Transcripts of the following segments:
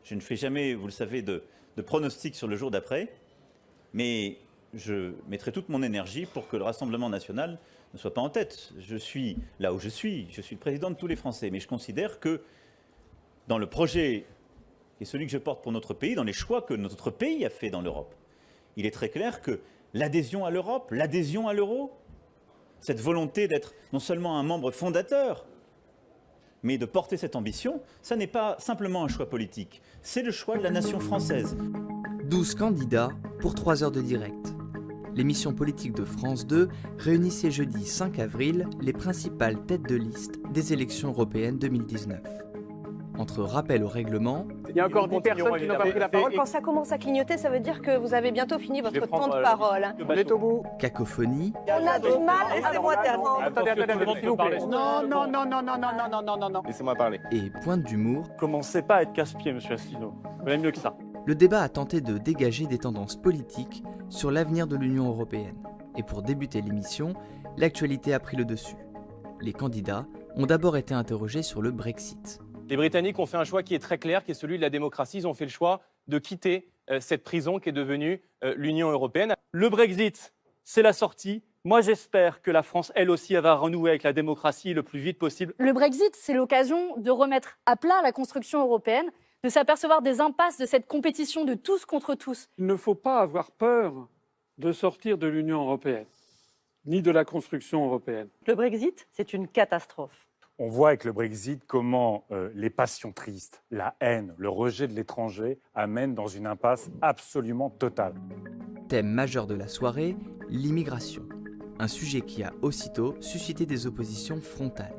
Je ne fais jamais, vous le savez, de pronostics sur le jour d'après, mais je mettrai toute mon énergie pour que le Rassemblement national ne soit pas en tête. Je suis là où je suis le président de tous les Français, mais je considère que dans le projet qui est celui que je porte pour notre pays, dans les choix que notre pays a fait dans l'Europe, il est très clair que l'adhésion à l'Europe, l'adhésion à l'euro, cette volonté d'être non seulement un membre fondateur, mais de porter cette ambition, ça n'est pas simplement un choix politique, c'est le choix de la nation française. 12 candidats pour 3 heures de direct. L'émission politique de France 2 réunissait jeudi 5 avril les principales têtes de liste des élections européennes 2019. Entre rappel au règlement... Il y a encore 10 personnes qui n'ont pas pris la parole. Quand ça commence à clignoter, ça veut dire que vous avez bientôt fini votre temps de parole. On est au bout. Cacophonie... On a du mal à vous terminer. Attendez, s'il vous plaît. Non. Laissez-moi parler. et pointe d'humour, Commencez pas à être casse-pied, monsieur Asselineau. Vous valez mieux que ça. le débat a tenté de dégager des tendances politiques sur l'avenir de l'Union européenne. Et pour débuter l'émission, l'actualité a pris le dessus. Les candidats ont d'abord été interrogés sur le Brexit. Les Britanniques ont fait un choix qui est très clair, qui est celui de la démocratie. Ils ont fait le choix de quitter cette prison qui est devenue l'Union européenne. Le Brexit, c'est la sortie. Moi, j'espère que la France, elle aussi, elle va renouer avec la démocratie le plus vite possible. Le Brexit, c'est l'occasion de remettre à plat la construction européenne, de s'apercevoir des impasses de cette compétition de tous contre tous. Il ne faut pas avoir peur de sortir de l'Union européenne, ni de la construction européenne. Le Brexit, c'est une catastrophe. On voit avec le Brexit comment les passions tristes, la haine, le rejet de l'étranger amènent dans une impasse absolument totale. Thème majeur de la soirée, l'immigration. Un sujet qui a aussitôt suscité des oppositions frontales.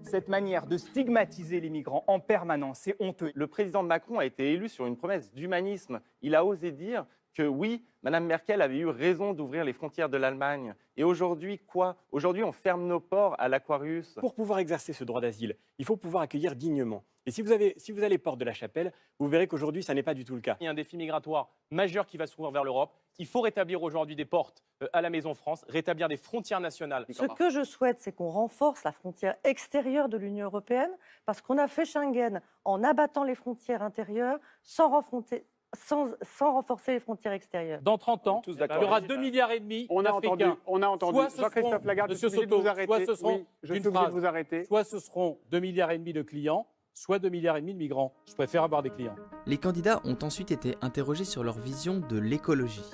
Cette manière de stigmatiser les migrants en permanence, c'est honteux. Le président Macron a été élu sur une promesse d'humanisme. Il a osé dire que oui, Mme Merkel avait eu raison d'ouvrir les frontières de l'Allemagne. Et aujourd'hui, quoi? Aujourd'hui, on ferme nos ports à l'Aquarius. Pour pouvoir exercer ce droit d'asile, il faut pouvoir accueillir dignement. Et si vous allez porte de la Chapelle, vous verrez qu'aujourd'hui, ça n'est pas du tout le cas. Il y a un défi migratoire majeur qui va s'ouvrir vers l'Europe. Il faut rétablir aujourd'hui des portes à la Maison France, rétablir des frontières nationales. Ce que je souhaite, c'est qu'on renforce la frontière extérieure de l'Union européenne, parce qu'on a fait Schengen en abattant les frontières intérieures sans renforcer les frontières extérieures. Dans 30 ans, il y aura 2,5 milliards On a entendu. Jean-Christophe Lagarde, Monsieur je suis obligé de Soto, vous arrêter. soit ce seront, Oui, je suis une obligé phrase, de vous arrêter. soit ce seront 2,5 milliards de clients, soit 2,5 milliards de migrants. Je préfère avoir des clients. Les candidats ont ensuite été interrogés sur leur vision de l'écologie.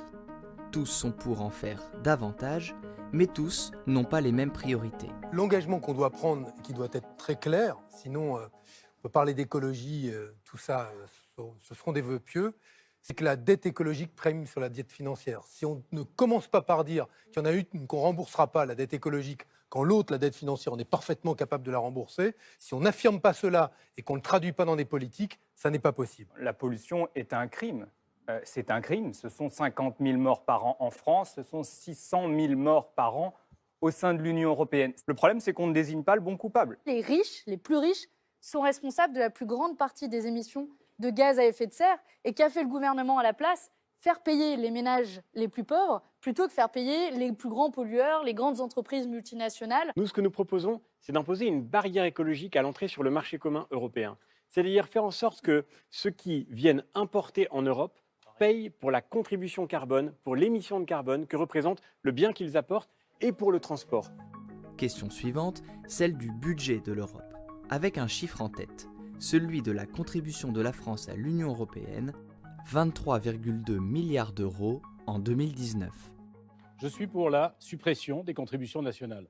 Tous sont pour en faire davantage, mais tous n'ont pas les mêmes priorités. L'engagement qu'on doit prendre, qui doit être très clair, sinon on peut parler d'écologie, tout ça, ce seront des vœux pieux, c'est que la dette écologique prime sur la dette financière. Si on ne commence pas par dire qu'il y en a une qu'on ne remboursera pas, la dette écologique, quand l'autre, la dette financière, on est parfaitement capable de la rembourser, si on n'affirme pas cela et qu'on ne le traduit pas dans des politiques, ça n'est pas possible. La pollution est un crime. C'est un crime. Ce sont 50 000 morts par an en France, ce sont 600 000 morts par an au sein de l'Union européenne. Le problème, c'est qu'on ne désigne pas le bon coupable. Les riches, les plus riches, sont responsables de la plus grande partie des émissions de gaz à effet de serre. Et qu'a fait le gouvernement à la place? Faire payer les ménages les plus pauvres plutôt que faire payer les plus grands pollueurs, les grandes entreprises multinationales. Nous, ce que nous proposons, c'est d'imposer une barrière écologique à l'entrée sur le marché commun européen. C'est-à-dire faire en sorte que ceux qui viennent importer en Europe payent pour la contribution carbone, pour l'émission de carbone que représente le bien qu'ils apportent et pour le transport. Question suivante, celle du budget de l'Europe. Avec un chiffre en tête, celui de la contribution de la France à l'Union européenne, 23,2 milliards d'euros en 2019. Je suis pour la suppression des contributions nationales.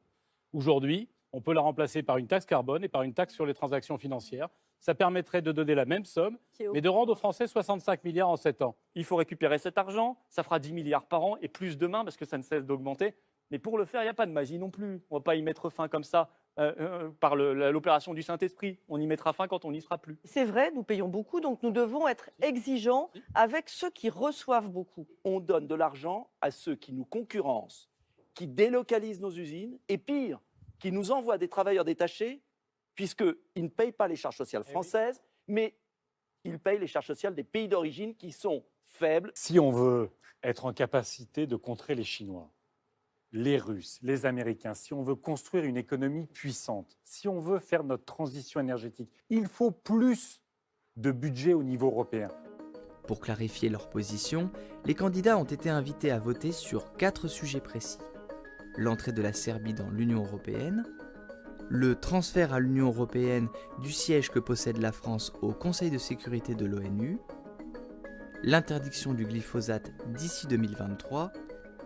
Aujourd'hui, on peut la remplacer par une taxe carbone et par une taxe sur les transactions financières. Ça permettrait de donner la même somme, mais de rendre aux Français 65 milliards en 7 ans. Il faut récupérer cet argent, ça fera 10 milliards par an et plus demain parce que ça ne cesse d'augmenter. Mais pour le faire, il n'y a pas de magie non plus. On ne va pas y mettre fin comme ça par l'opération du Saint-Esprit. On y mettra fin quand on n'y sera plus. C'est vrai, nous payons beaucoup, donc nous devons être exigeants avec ceux qui reçoivent beaucoup. On donne de l'argent à ceux qui nous concurrencent, qui délocalisent nos usines et pire, qui nous envoient des travailleurs détachés puisqu'ils ne payent pas les charges sociales françaises, mais ils payent les charges sociales des pays d'origine qui sont faibles. Si on veut être en capacité de contrer les Chinois, les Russes, les Américains, si on veut construire une économie puissante, si on veut faire notre transition énergétique, il faut plus de budget au niveau européen. Pour clarifier leur position, les candidats ont été invités à voter sur 4 sujets précis. L'entrée de la Serbie dans l'Union européenne, le transfert à l'Union européenne du siège que possède la France au Conseil de sécurité de l'ONU, l'interdiction du glyphosate d'ici 2023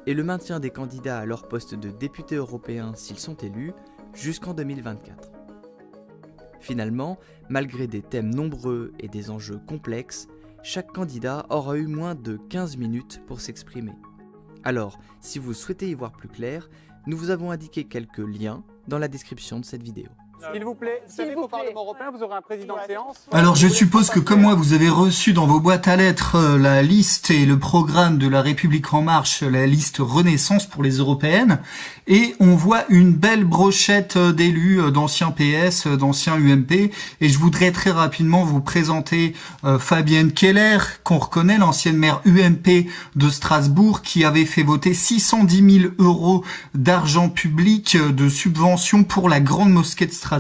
et le maintien des candidats à leur poste de députés européens s'ils sont élus jusqu'en 2024. Finalement, malgré des thèmes nombreux et des enjeux complexes, chaque candidat aura eu moins de 15 minutes pour s'exprimer. Alors, si vous souhaitez y voir plus clair, nous vous avons indiqué quelques liens dans la description de cette vidéo. S'il vous plaît, vous savez qu'au Parlement européen, vous aurez un président de séance. Alors je suppose que comme moi, vous avez reçu dans vos boîtes à lettres la liste et le programme de la République En Marche, la liste Renaissance pour les européennes. Et on voit une belle brochette d'élus, d'anciens PS, d'anciens UMP. Et je voudrais très rapidement vous présenter Fabienne Keller, qu'on reconnaît, l'ancienne maire UMP de Strasbourg, qui avait fait voter 610 000 € d'argent public de subvention pour la grande mosquée de Strasbourg,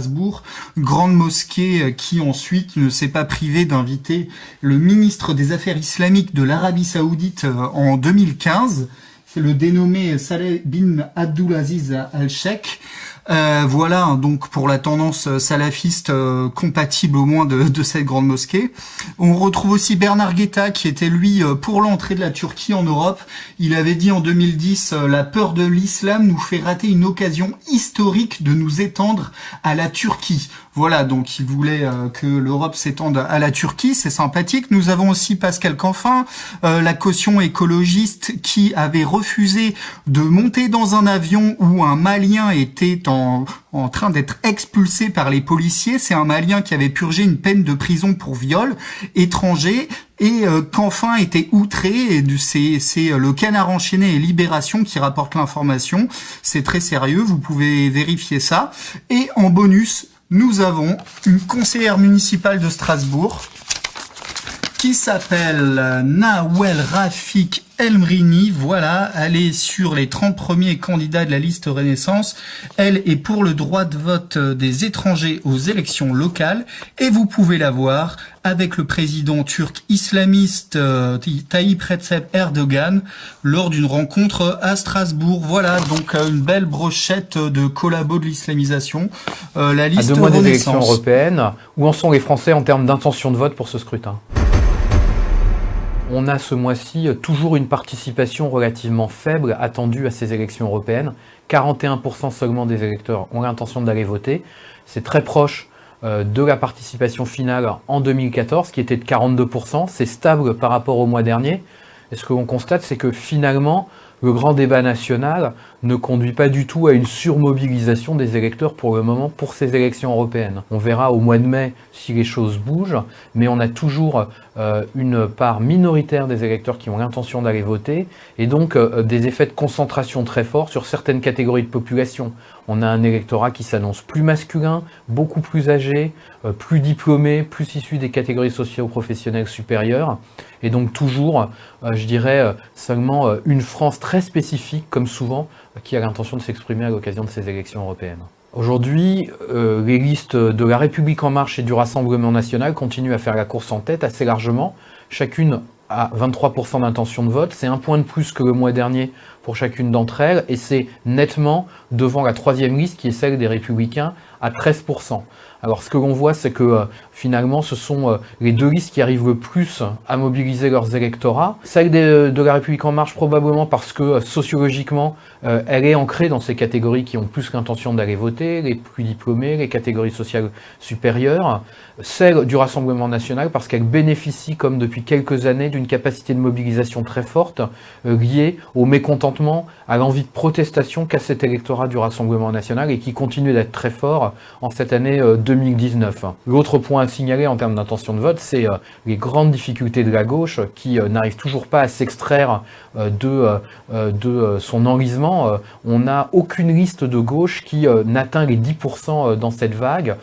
grande mosquée qui ensuite ne s'est pas privée d'inviter le ministre des Affaires islamiques de l'Arabie Saoudite en 2015, c'est le dénommé Saleh bin Abdulaziz Al-Sheikh. Voilà donc pour la tendance salafiste compatible au moins de cette grande mosquée. On retrouve aussi Bernard Guetta qui était lui pour l'entrée de la Turquie en Europe. Il avait dit en 2010 la peur de l'islam nous fait rater une occasion historique de nous étendre à la Turquie. Voilà, donc il voulait que l'Europe s'étende à la Turquie, c'est sympathique. Nous avons aussi Pascal Canfin, la caution écologiste qui avait refusé de monter dans un avion où un Malien était en train d'être expulsé par les policiers. C'est un Malien qui avait purgé une peine de prison pour viol étranger et Canfin était outré. Et c'est le Canard enchaîné et Libération qui rapportent l'information. C'est très sérieux, vous pouvez vérifier ça. Et en bonus, nous avons une conseillère municipale de Strasbourg qui s'appelle Nawel Rafik Elmrini. Voilà, elle est sur les 30 premiers candidats de la liste Renaissance. Elle est pour le droit de vote des étrangers aux élections locales et vous pouvez la voir avec le président turc islamiste Tayyip Recep Erdogan lors d'une rencontre à Strasbourg. Voilà, donc une belle brochette de collabos de l'islamisation. La liste à 2 mois Renaissance. Des élections européennes, où en sont les Français en termes d'intention de vote pour ce scrutin? On a ce mois-ci toujours une participation relativement faible attendue à ces élections européennes. 41% seulement des électeurs ont l'intention d'aller voter. C'est très proche de la participation finale en 2014, qui était de 42%. C'est stable par rapport au mois dernier. Et ce que l'on constate, c'est que finalement, le grand débat national ne conduit pas du tout à une surmobilisation des électeurs pour le moment pour ces élections européennes. On verra au mois de mai si les choses bougent, mais on a toujours une part minoritaire des électeurs qui ont l'intention d'aller voter et donc des effets de concentration très forts sur certaines catégories de population. On a un électorat qui s'annonce plus masculin, beaucoup plus âgé, plus diplômé, plus issu des catégories socio-professionnelles supérieures et donc toujours, je dirais, seulement une France très spécifique, comme souvent, qui a l'intention de s'exprimer à l'occasion de ces élections européennes. Aujourd'hui, les listes de la République En Marche et du Rassemblement National continuent à faire la course en tête assez largement. Chacune a 23% d'intention de vote, c'est un point de plus que le mois dernier pour chacune d'entre elles, et c'est nettement devant la troisième liste qui est celle des Républicains à 13%. Alors ce que l'on voit, c'est que finalement ce sont les deux listes qui arrivent le plus à mobiliser leurs électorats. Celle de la République En Marche probablement parce que sociologiquement elle est ancrée dans ces catégories qui ont plus l'intention d'aller voter, les plus diplômés, les catégories sociales supérieures. Celle du Rassemblement National parce qu'elle bénéficie, comme depuis quelques années, d'une capacité de mobilisation très forte liée au mécontentement, à l'envie de protestation qu'a cet électorat du Rassemblement National et qui continue d'être très fort en cette année 2019. L'autre point à signaler en termes d'intention de vote, c'est les grandes difficultés de la gauche qui n'arrivent toujours pas à s'extraire de son enlisement. On n'a aucune liste de gauche qui n'atteint les 10% dans cette vague.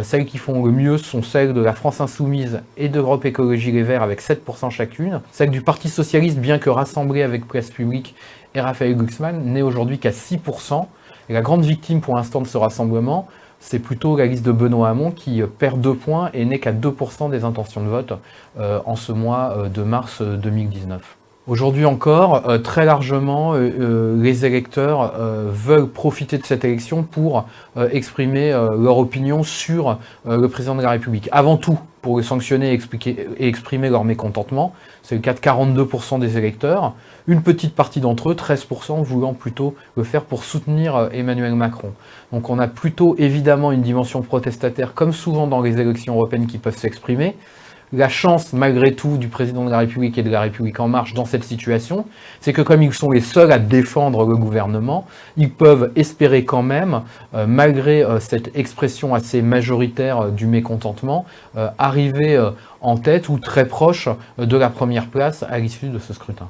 Celles qui font le mieux sont celles de la France Insoumise et d'Europe Écologie Les Verts avec 7% chacune. Celle du Parti Socialiste, bien que rassemblée avec Place Publique et Raphaël Glucksmann, n'est aujourd'hui qu'à 6%. Et la grande victime pour l'instant de ce rassemblement, c'est plutôt la liste de Benoît Hamon qui perd 2 points et n'est qu'à 2% des intentions de vote en ce mois de mars 2019. Aujourd'hui encore, très largement, les électeurs veulent profiter de cette élection pour exprimer leur opinion sur le président de la République. Avant tout, pour le sanctionner et exprimer leur mécontentement. C'est le cas de 42% des électeurs. Une petite partie d'entre eux, 13%, voulant plutôt le faire pour soutenir Emmanuel Macron. Donc on a plutôt évidemment une dimension protestataire, comme souvent dans les élections européennes, qui peuvent s'exprimer. La chance, malgré tout, du président de la République et de la République En Marche dans cette situation, c'est que comme ils sont les seuls à défendre le gouvernement, ils peuvent espérer quand même, malgré cette expression assez majoritaire du mécontentement, arriver en tête ou très proche de la première place à l'issue de ce scrutin.